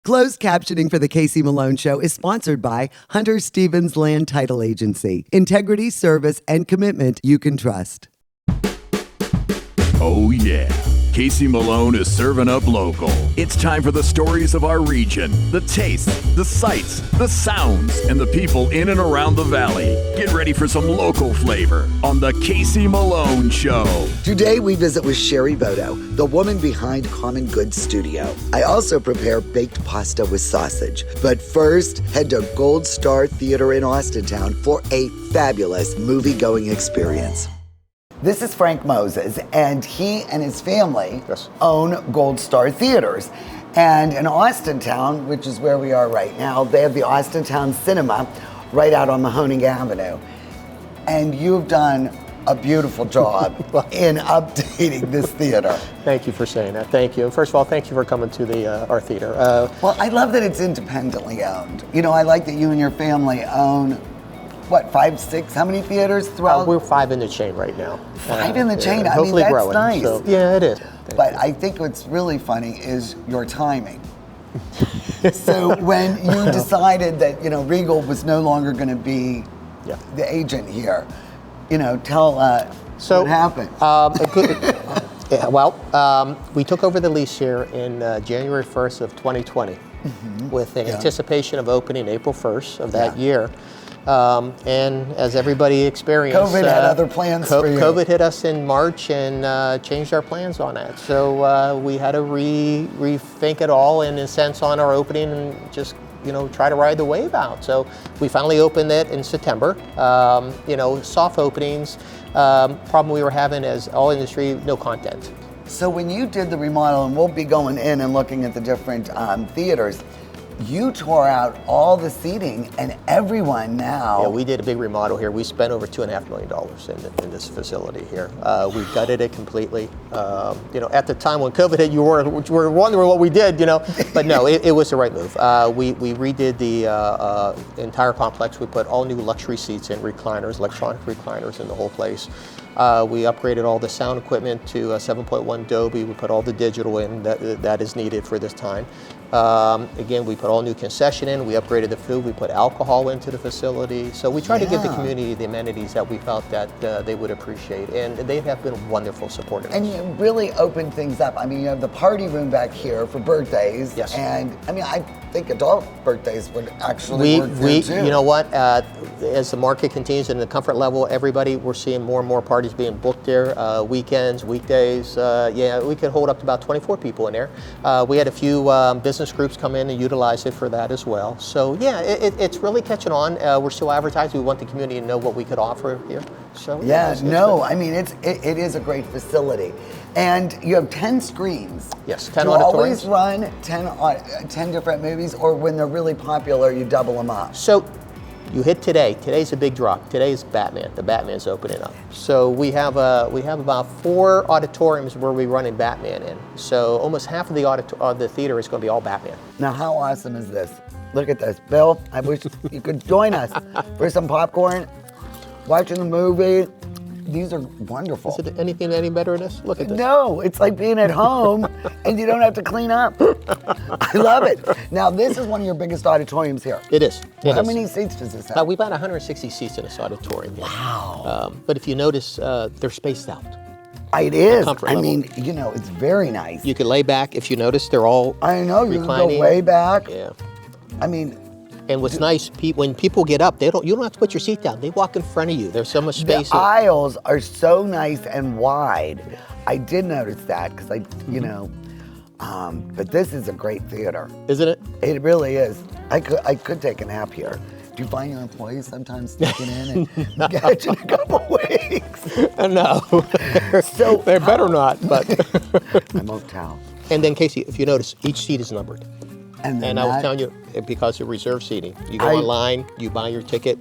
Closed captioning for the Casey Malone Show is sponsored by Hunter Stevens Land Title Agency. Integrity, service, and commitment you can trust. Oh yeah, Casey Malone is serving up local. It's time for the stories of our region, the tastes, the sights, the sounds, and the people in and around the valley. Get ready for some local flavor on the Casey Malone Show. Today we visit with Sherry Bodo, the woman behind Common Good Studio. I also prepare baked pasta with sausage. But first, head to Gold Star Theater in Austintown for a fabulous movie-going experience. This is Frank Moses, and he and his family own Gold Star Theaters. And in Austintown, which is where we are right now, they have the Austintown Cinema right out on Mahoning Avenue. And you've done a beautiful job in updating this theater. Thank you for saying that. Thank you. First of all, thank you for coming to our theater. Well, I love that it's independently owned. You know, I like that you and your family own, what, 5, 6, how many theaters throughout? We're 5 in the chain right now. 5 in the chain? I mean, hopefully that's growing. nice. So, yeah, it is. But I think what's really funny is your timing. So when you decided that, you know, Regal was no longer going to be the agent here, you know, tell what happened. We took over the lease here in January 1st of 2020 with an anticipation of opening April 1st of that year. And as everybody experienced, COVID had other plans for you. COVID hit us in March and changed our plans on that. So we had to rethink it all in a sense on our opening and just, you know, try to ride the wave out. So we finally opened it in September. You know, soft openings. Problem we were having as all industry, no content. So when you did the remodel, and we'll be going in and looking at the different theaters, you tore out all the seating, and everyone now... Yeah, we did a big remodel here. We spent over $2.5 million in this facility here. We gutted it completely. You know, at the time when COVID hit, you were wondering what we did, you know, but no, it was the right move. We redid the entire complex. We put all new luxury seats in, recliners, electronic recliners in the whole place. We upgraded all the sound equipment to 7.1 Dolby. We put all the digital in that is needed for this time. Again, we put all new concession in. We upgraded the food. We put alcohol into the facility. So we tried to give the community the amenities that we felt that they would appreciate. And they have been wonderful supporters. And you really opened things up. I mean, you have the party room back here for birthdays. Yes. And I mean, I think adult birthdays would actually work there too. You know what? As the market continues and the comfort level, we're seeing more and more parties being booked there. Weekends, weekdays. Yeah, we could hold up to about 24 people in there. We had a few business groups come in and utilize it for that as well. So yeah, it's really catching on. We're still advertising. We want the community to know what we could offer here. So I mean, it is a great facility. And you have 10 screens. Yes, 10 Do you auditoriums. always run 10 different movies, or when they're really popular, you double them up? So you hit today. Today's a big drop. Today's Batman. The Batman's opening up. So we have about 4 auditoriums where we're running Batman in. So almost half of the theater is going to be all Batman. Now, how awesome is this? Look at this. Bill, I wish you could join us for some popcorn, watching the movie. These are wonderful. Is it anything any better than this? Look at this. No, it's like being at home and you don't have to clean up. I love it. Now, this is one of your biggest auditoriums here. It is. How many seats does this have? We've got 160 seats in this auditorium here. Wow. But if you notice, they're spaced out. It is. Comfort I level. mean, you know, it's very nice. You can lay back. If you notice, they're all I know, you reclining. can go way back. Yeah. I mean... And what's nice, when people get up, you don't have to put your seat down. They walk in front of you. There's so much space. The aisles are so nice and wide. I did notice that because you know, but this is a great theater. Isn't it? It really is. I could take a nap here. Do you find your employees sometimes sneaking in and catching a couple weeks? No. So they better not, but. I won't tell. And then, Casey, if you notice, each seat is numbered. And I was telling you, because of reserve seating, you go online, you buy your ticket,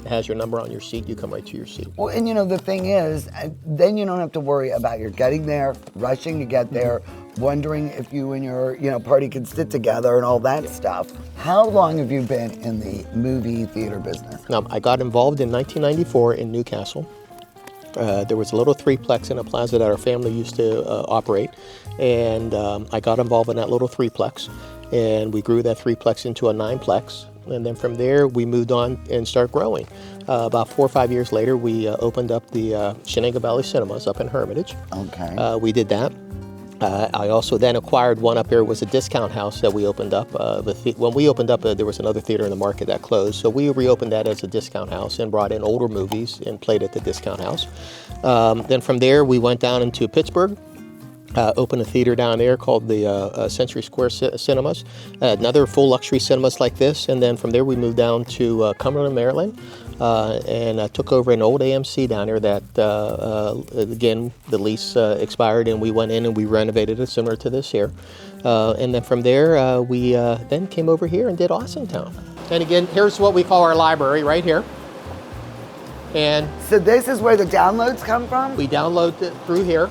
it has your number on your seat, you come right to your seat. Well, and you know, the thing is, then you don't have to worry about your getting there, rushing to get there, wondering if you and your party can sit together and all that stuff. How long have you been in the movie theater business? Now, I got involved in 1994 in Newcastle. There was a little threeplex in a plaza that our family used to operate, and I got involved in that little threeplex. and we grew that 3-plex into a 9-plex. And then from there, we moved on and started growing. About 4 or 5 years later, we opened up the Shenango Valley Cinemas up in Hermitage. Okay. We did that. I also then acquired one up here. It was a discount house that we opened up. When we opened up, there was another theater in the market that closed. So we reopened that as a discount house and brought in older movies and played at the discount house. Then from there, we went down into Pittsburgh. Opened a theater down there called the Century Square Cinemas, another full luxury cinemas like this. And then from there we moved down to Cumberland, Maryland, and took over an old AMC down there that, again, the lease expired, and we went in and we renovated it similar to this here. And then from there we then came over here and did Austintown. And again, here's what we call our library right here. And So this is where the downloads come from? we download it through here.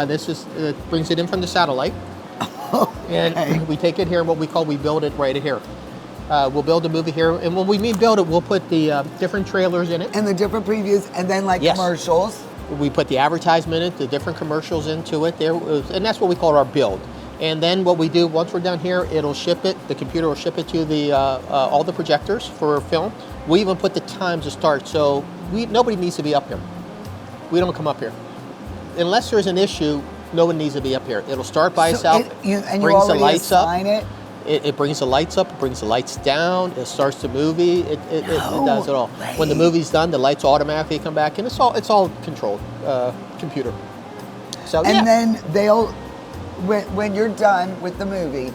This is brings it in from the satellite, and we take it here. What we build it right here. We'll build a movie here, and when we mean build it, we'll put the different trailers in it. And the different previews, and then like Yes. commercials. We put the advertisement in, the different commercials into it there, and that's what we call our build. And then what we do, once we're done here, it'll ship it. The computer will ship it to the all the projectors for film. We even put the times to start, so nobody needs to be up here. We don't come up here. Unless there's an issue, no one needs to be up here. It'll start by itself, And you brings the already lights up. assign it? It brings the lights up, it brings the lights down, it starts the movie, it does it all. When the movie's done, the lights automatically come back, and it's all controlled, computer. So yeah. And then when you're done with the movie,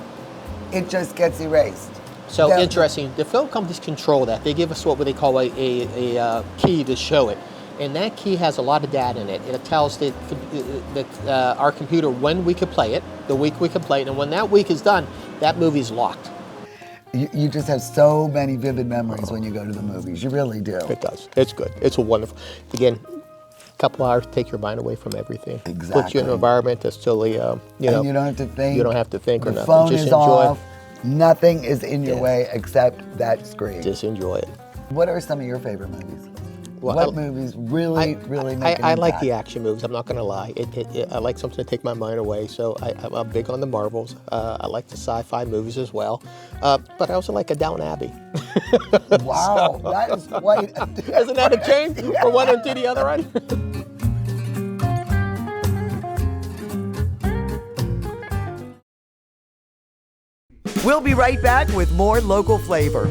it just gets erased. So interesting, the film companies control that. They give us what they call a key to show it. And that key has a lot of data in it. It tells our computer when we could play it, the week we could play it, and when that week is done, that movie's locked. You just have so many vivid memories when you go to the movies. You really do. It does. It's good. It's a wonderful. Again, a couple hours take your mind away from everything. Exactly. Puts you in an environment that's totally, And you don't have to think. You don't have to think or the nothing. phone Just is enjoy off. Nothing is in your way except that screen. it. Just enjoy it. What are some of your favorite movies? Well, What movies really make an I like impact? the action movies. I'm not going to lie. I like something to take my mind away. So I'm big on the Marvels. I like the sci-fi movies as well. But I also like a Downton Abbey. Wow, that is quite. Isn't that a change from one end to the other end? We'll be right back with more local flavor.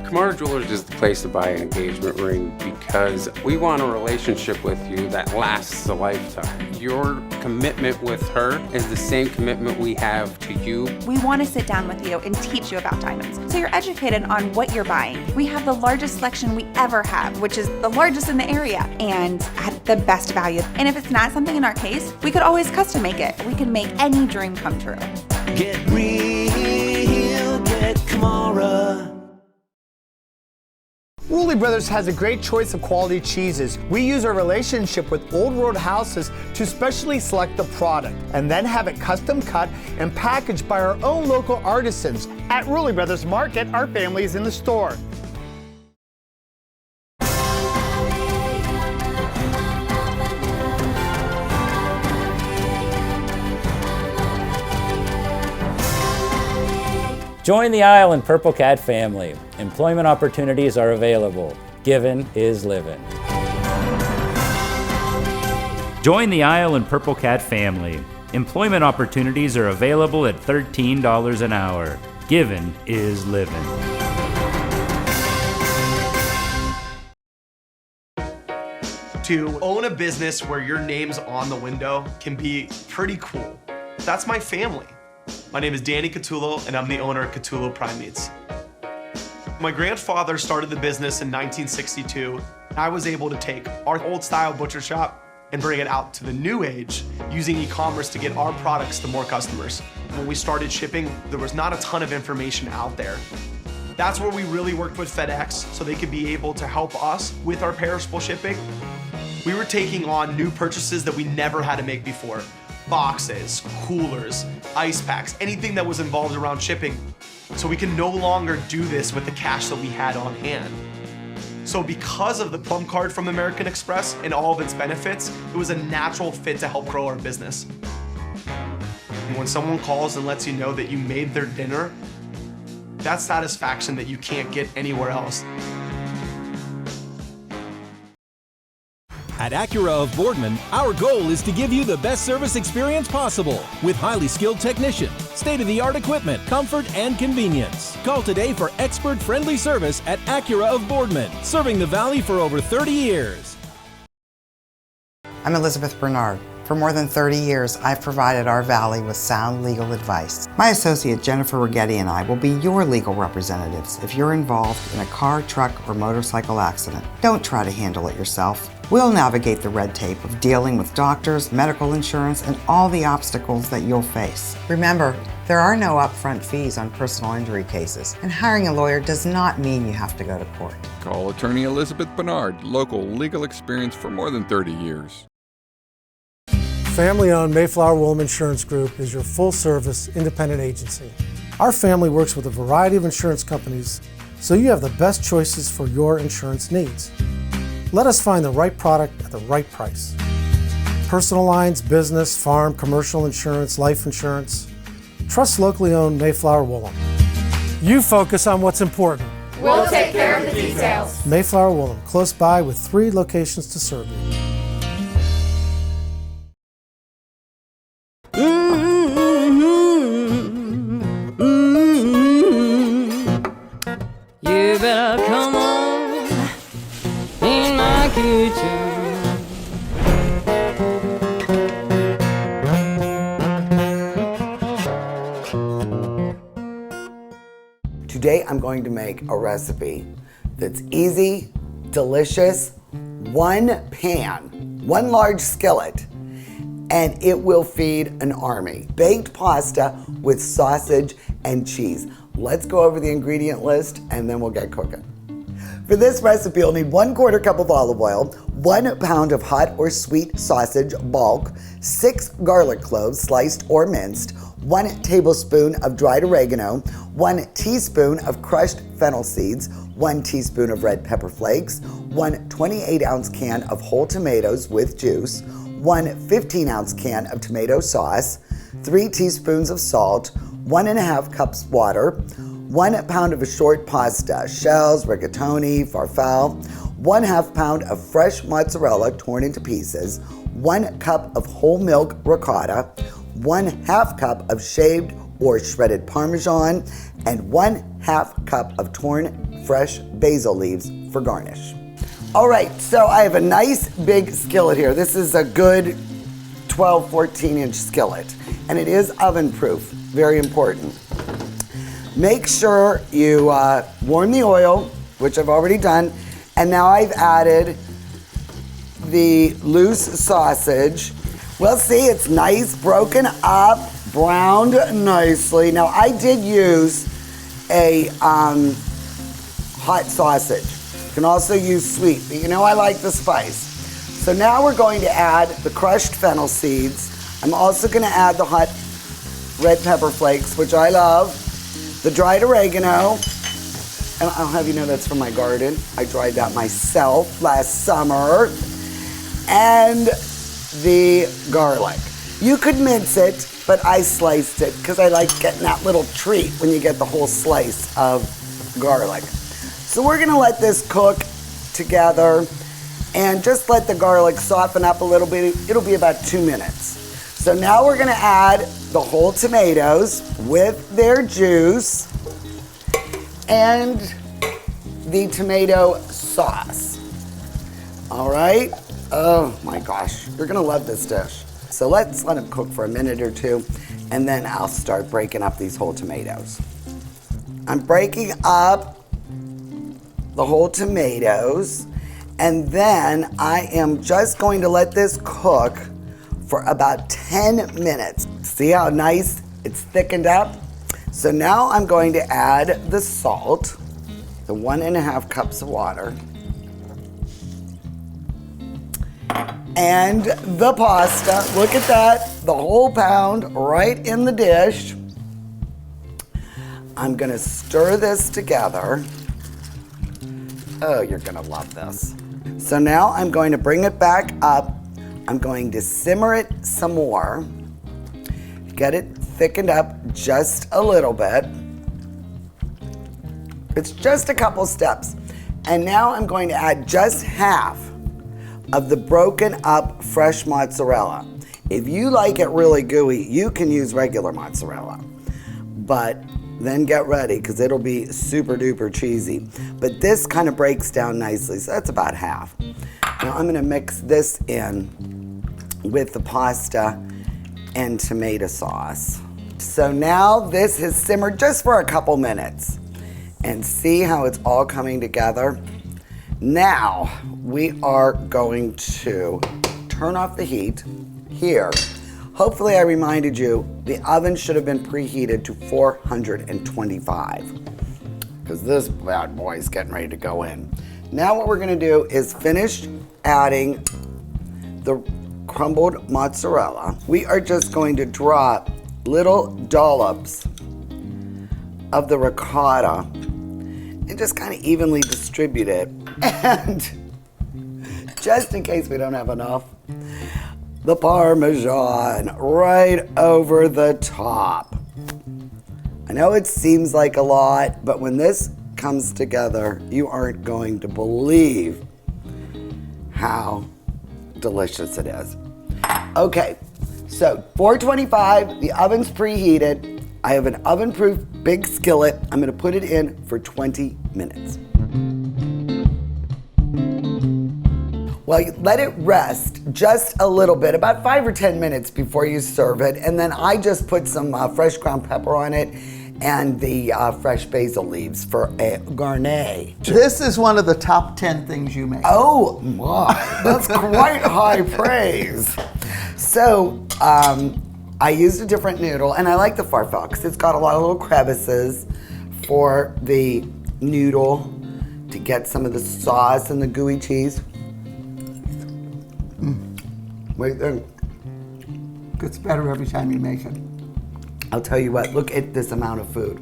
Samara Jewelers is the place to buy an engagement ring because we want a relationship with you that lasts a lifetime. Your commitment with her is the same commitment we have to you. We want to sit down with you and teach you about diamonds so you're educated on what you're buying. We have the largest selection we ever have, which is the largest in the area, and at the best value. And if it's not something in our case, we could always custom make it. We can make any dream come true. Get real, get Camara. Ulli Brothers has a great choice of quality cheeses. We use our relationship with Old World Houses to specially select the product and then have it custom cut and packaged by our own local artisans. At Ulli Brothers Market, our family is in the store. Join the Isle and Purple Cat family. Employment opportunities are available. Given is living. Join the Isle and Purple Cat family. Employment opportunities are available at $13 an hour. Given is living. To own a business where your name's on the window can be pretty cool. That's my family. My name is Danny Catullo, and I'm the owner of Catullo Primates. My grandfather started the business in 1962. I was able to take our old-style butcher shop and bring it out to the new age using e-commerce to get our products to more customers. When we started shipping, there was not a ton of information out there. That's where we really worked with FedEx so they could be able to help us with our perishable shipping. We were taking on new purchases that we never had to make before. Boxes, coolers, ice packs, anything that was involved around shipping. So we can no longer do this with the cash that we had on hand. So because of the Plum Card from American Express and all of its benefits, it was a natural fit to help grow our business. And when someone calls and lets you know that you made their dinner, that's satisfaction that you can't get anywhere else. At Acura of Boardman, our goal is to give you the best service experience possible with highly skilled technicians, state-of-the-art equipment, comfort, and convenience. Call today for expert-friendly service at Acura of Boardman, serving the Valley for over 30 years. I'm Elizabeth Bernard. For more than 30 years, I've provided our Valley with sound legal advice. My associate Jennifer Rigetti and I will be your legal representatives if you're involved in a car, truck, or motorcycle accident. Don't try to handle it yourself. We'll navigate the red tape of dealing with doctors, medical insurance, and all the obstacles that you'll face. Remember, there are no upfront fees on personal injury cases, and hiring a lawyer does not mean you have to go to court. Call attorney Elizabeth Bernard, local legal experience for more than 30 years. Family-owned Mayflower Willem Insurance Group is your full-service independent agency. Our family works with a variety of insurance companies, so you have the best choices for your insurance needs. Let us find the right product at the right price. Personal lines, business, farm, commercial insurance, life insurance. Trust locally owned Mayflower Willem. You focus on what's important. We'll take care of the details. Mayflower Willem, close by with 3 locations to serve you. You better come on in my kitchen. Today I'm going to make a recipe that's easy, delicious, 1 pan, 1 large skillet, and it will feed an army. Baked pasta with sausage and cheese. Let's go over the ingredient list and then we'll get cooking. For this recipe, you'll need 1/4 cup of olive oil, 1 pound of hot or sweet sausage bulk, 6 garlic cloves sliced or minced, 1 tablespoon of dried oregano, 1 teaspoon of crushed fennel seeds, 1 teaspoon of red pepper flakes, 1 28-ounce can of whole tomatoes with juice, 1 15-ounce can of tomato sauce, 3 teaspoons of salt, 1.5 cups water, 1 pound of short pasta, shells, rigatoni, farfalle, 1/2 pound of fresh mozzarella torn into pieces, 1 cup of whole milk ricotta, 1/2 cup of shaved or shredded Parmesan, and 1/2 cup of torn fresh basil leaves for garnish. All right, so I have a nice big skillet here. This is a good 12, 14-inch skillet, and it is oven proof, very important. Make sure you warm the oil, which I've already done, and now I've added the loose sausage. Well, see, it's nice, broken up, browned nicely. Now, I did use a hot sausage. You can also use sweet, but you know I like the spice. So now we're going to add the crushed fennel seeds. I'm also going to add the hot red pepper flakes, which I love, the dried oregano, and I'll have you know that's from my garden. I dried that myself last summer, and the garlic. You could mince it, but I sliced it because I like getting that little treat when you get the whole slice of garlic. So we're gonna let this cook together and just let the garlic soften up a little bit. It'll be about 2 minutes. So now we're gonna add the whole tomatoes with their juice and the tomato sauce. All right? Oh my gosh, you're gonna love this dish. So let's let them cook for a minute or 2, and then I'll start breaking up these whole tomatoes. I'm breaking up the whole tomatoes, and then I am just going to let this cook for about 10 minutes. See how nice it's thickened up? So now I'm going to add the salt, the 1.5 cups of water, and the pasta. Look at that, the whole pound right in the dish. I'm gonna stir this together. Oh, you're gonna love this. So now I'm going to bring it back up. I'm going to simmer it some more. get it thickened up just a little bit. It's just a couple steps. And now I'm going to add just half of the broken up fresh mozzarella. If you like it really gooey, you can use regular mozzarella. But then get ready, because it'll be super duper cheesy. But this kind of breaks down nicely, so that's about half. Now I'm gonna mix this in with the pasta and tomato sauce. So now this has simmered just for a couple minutes. And see how it's all coming together? Now we are going to turn off the heat here. Hopefully I reminded you, the oven should have been preheated to 425, because this bad boy is getting ready to go in. Now what we're gonna do is finish adding the crumbled mozzarella. We are just going to drop little dollops of the ricotta and just kind of evenly distribute it. And just in case we don't have enough, the Parmesan right over the top. I know it seems like a lot, but when this comes together, you aren't going to believe how delicious it is. Okay, so 425, the oven's preheated. I have an oven-proof big skillet. I'm gonna put it in for 20 minutes. Well, you let it rest just a little bit, about 5 or 10 minutes before you serve it. And then I just put some fresh ground pepper on it and the fresh basil leaves for a garnish. This is one of the top 10 things you make. Oh my, that's quite high praise. So I used a different noodle, and I like the farfalle because it's got a lot of little crevices for the noodle to get some of the sauce and the gooey cheese. Wait there. Gets better every time you make it. I'll tell you what, look at this amount of food.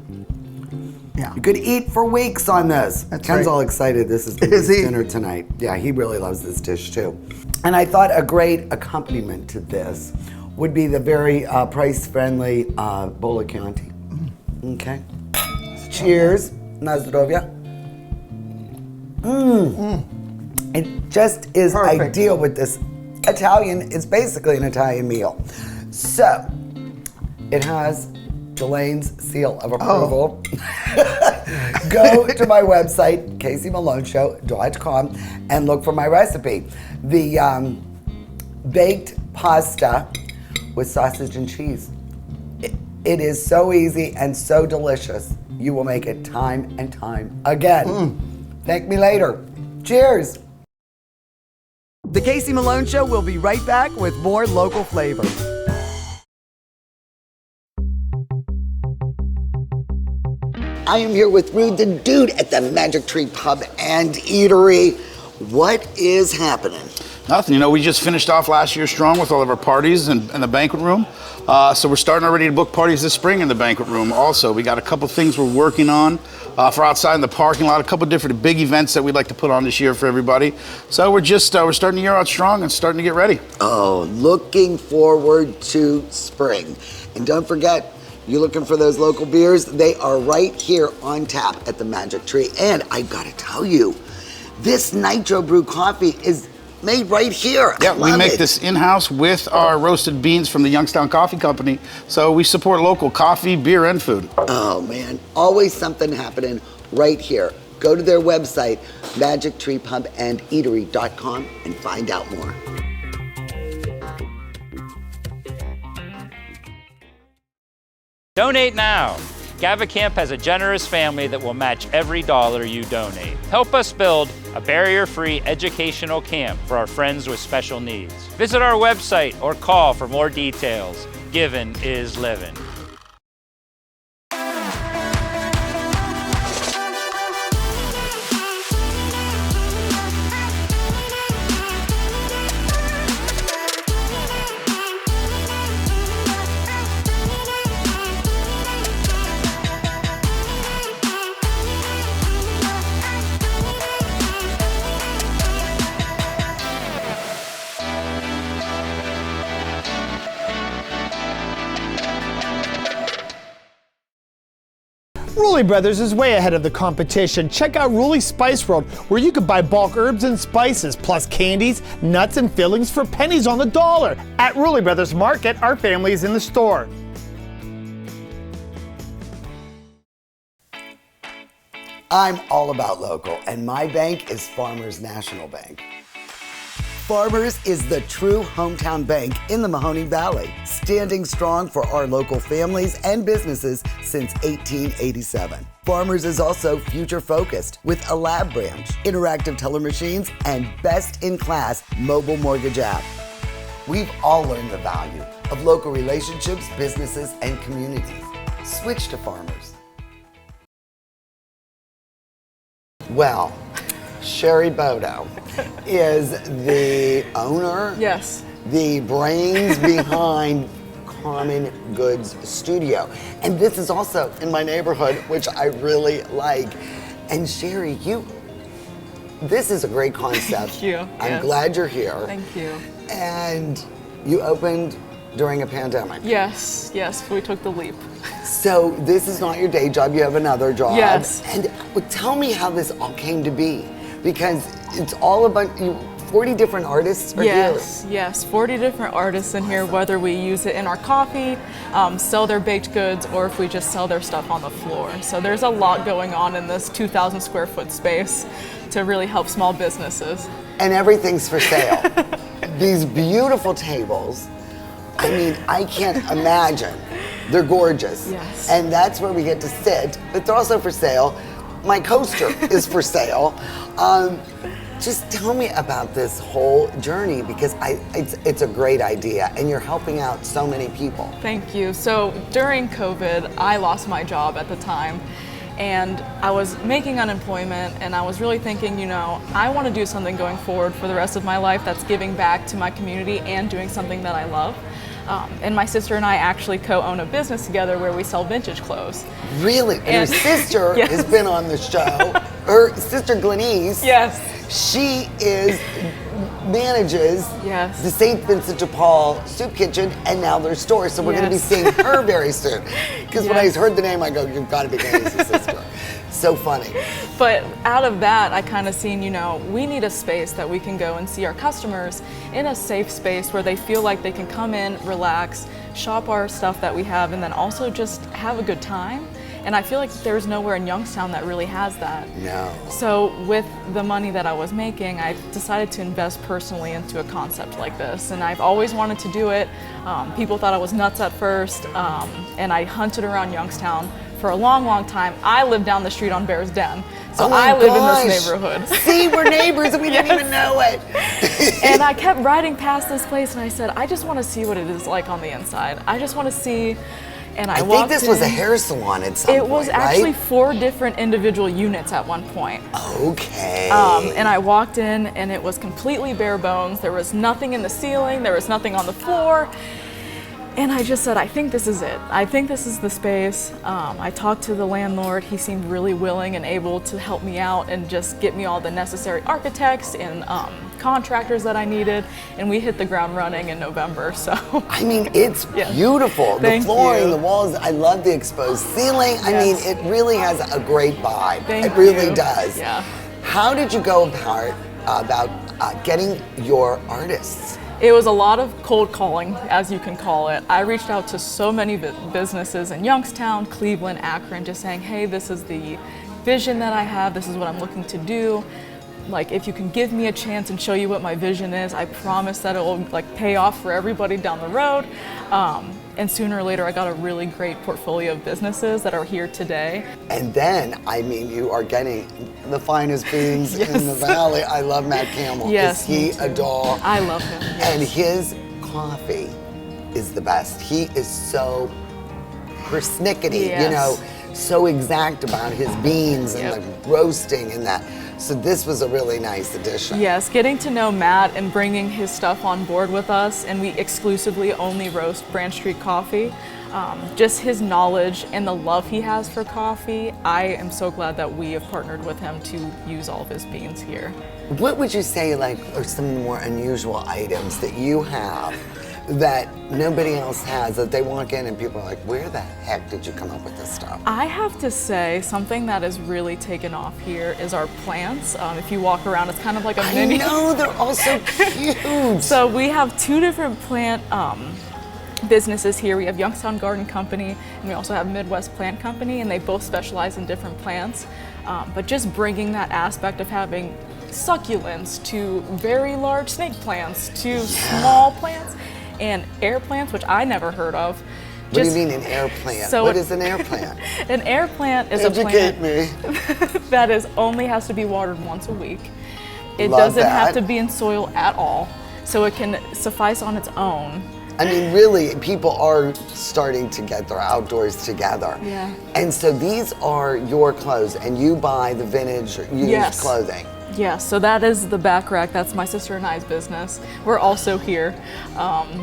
Yeah. You could eat for weeks on this. That's Ken's right. all excited this is his dinner tonight. Yeah, he really loves this dish too. And I thought a great accompaniment to this would be the very price-friendly bowl of Chianti. Okay. Cheers. Na zdrowia. It just is Perfect. ideal with this Italian. It's basically an Italian meal. So, it has Delaine's seal of approval. Go to my website, caseymalonесhow.com, and look for my recipe. The baked pasta with sausage and cheese. It is so easy and so delicious. You will make it time and time again. Thank me later. Cheers. The Casey Malone Show will be right back with more local flavor. I am here with Rude the Dude at the Magic Tree Pub and Eatery. What is happening? Nothing. You know, we just finished off last year strong with all of our parties in the banquet room. So we're starting already to book parties this spring in the banquet room also. We got a couple things we're working on for outside in the parking lot, a couple different big events that we'd like to put on this year for everybody. So we're just, we're starting the year out strong and starting to get ready. Oh, looking forward to spring. And don't forget, you're looking for those local beers? They are right here on tap at the Magic Tree. And I gotta tell you, this Nitro Brew coffee is made right here. Yeah, we make this in-house with our roasted beans from the Youngstown Coffee Company. So we support local coffee, beer, and food. Oh man, always something happening right here. Go to their website, magictreepubandeatery.com, and find out more. Donate now. Gavacamp has a generous family that will match every dollar you donate. Help us build a barrier-free educational camp for our friends with special needs. Visit our website or call for more details. Giving is living. Rulli Brothers is way ahead of the competition. Check out Rulli Spice World, where you can buy bulk herbs and spices, plus candies, nuts, and fillings for pennies on the dollar. At Rulli Brothers Market, our family is in the store. I'm all about local, and my bank is Farmers National Bank. Farmers is the true hometown bank in the Mahoning Valley, standing strong for our local families and businesses since 1887. Farmers is also future-focused with a lab branch, interactive teller machines, and best-in-class mobile mortgage app. We've all learned the value of local relationships, businesses, and communities. Switch to Farmers. Well, Sherry Bodo is the owner, yes, the brains behind Common Goods Studio. And this is also in my neighborhood, which I really like. And Sherry, this is a great concept. Thank you. I'm glad you're here. Thank you. And you opened during a pandemic. Yes, we took the leap. So this is not your day job, you have another job. Yes. And tell me how this all came to be, because it's all about 40 different artists are here. Yes, 40 different artists in here, whether we use it in our coffee, sell their baked goods, or if we just sell their stuff on the floor. So there's a lot going on in this 2,000 square foot space to really help small businesses. And everything's for sale. These beautiful tables, I mean, I can't imagine. They're gorgeous. Yes. And that's where we get to sit, but they're also for sale. My coaster is for sale. Just tell me about this whole journey, because it's a great idea and you're helping out so many people. Thank you. So during COVID, I lost my job at the time, and I was making unemployment, and I was really thinking, I want to do something going forward for the rest of my life that's giving back to my community and doing something that I love. And my sister and I actually co-own a business together where we sell vintage clothes. Really? And your sister Yes. has been on the show. Her sister Glenise. Yes. She manages the St. Vincent de Paul Soup Kitchen and now their store. So we're going to be seeing her very soon. Because when I heard the name, I go, you've got to be Glenise's sister. So funny. But out of that, I kind of seen, we need a space that we can go and see our customers in a safe space where they feel like they can come in, relax, shop our stuff that we have, and then also just have a good time. And I feel like there's nowhere in Youngstown that really has that. No. So with the money that I was making, I decided to invest personally into a concept like this. And I've always wanted to do it. People thought I was nuts at first, and I hunted around Youngstown for a long, long time. I live down the street on Bear's Den, so I live in this neighborhood. See, we're neighbors and we didn't even know it. And I kept riding past this place and I said, I just want to see what it is like on the inside. I just want to see. And I think this was a hair salon at some point, It was actually 4 different individual units at one point. Okay. And I walked in and it was completely bare bones. There was nothing in the ceiling. There was nothing on the floor. And I just said, I think this is it. I think this is the space. I talked to the landlord. He seemed really willing and able to help me out and just get me all the necessary architects and contractors that I needed. And we hit the ground running in November, so. I mean, it's beautiful. The flooring, the walls, I love the exposed ceiling. I mean, it really has a great vibe. It really does. Yeah. How did you go about getting your artists? It was a lot of cold calling, as you can call it. I reached out to so many businesses in Youngstown, Cleveland, Akron, just saying, hey, this is the vision that I have, this is what I'm looking to do. Like, if you can give me a chance and show you what my vision is, I promise that it will pay off for everybody down the road. And sooner or later, I got a really great portfolio of businesses that are here today. And then, I mean, you are getting the finest beans in the valley. I love Matt Campbell. Yes, Is he a doll? I love him. Yes. And his coffee is the best. He is so persnickety, so exact about his beans and the roasting and that. So this was a really nice addition. Yes, getting to know Matt and bringing his stuff on board with us, and we exclusively only roast Branch Street coffee. Just his knowledge and the love he has for coffee, I am so glad that we have partnered with him to use all of his beans here. What would you say are some more unusual items that you have that nobody else has, that they walk in and people are like, where the heck did you come up with this stuff? I have to say, something that has really taken off here is our plants. If you walk around, it's kind of like a mini. I know, they're all so cute. So we have two different plant businesses here. We have Youngstown Garden Company, and we also have Midwest Plant Company, and they both specialize in different plants. But just bringing that aspect of having succulents to very large snake plants to small plants and air plants, which I never heard of. What do you mean an air plant? So what is an air plant? An air plant is Educate a plant me. that only has to be watered once a week. It Love doesn't that. have to be in soil at all, so it can suffice on its own. I mean, really, people are starting to get their outdoors together. Yeah. And so these are your clothes, and you buy the vintage used clothing. Yes, so that is the back rack. That's my sister and I's business. We're also here.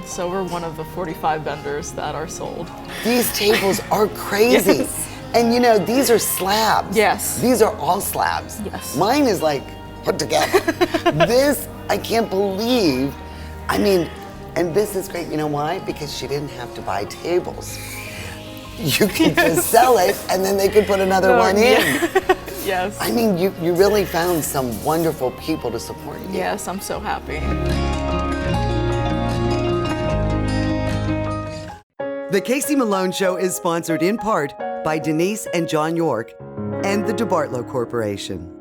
So we're one of the 45 vendors that are sold. These tables are crazy. Yes. And you know, these are slabs. Yes. These are all slabs. Yes. Mine is like put together. This, I can't believe. I mean, and this is great. You know why? Because she didn't have to buy tables. You could just sell it, and then they could put another one in. Yes. I mean, you really found some wonderful people to support you. Yes, I'm so happy. The Casey Malone Show is sponsored in part by Denise and John York and the DeBartolo Corporation.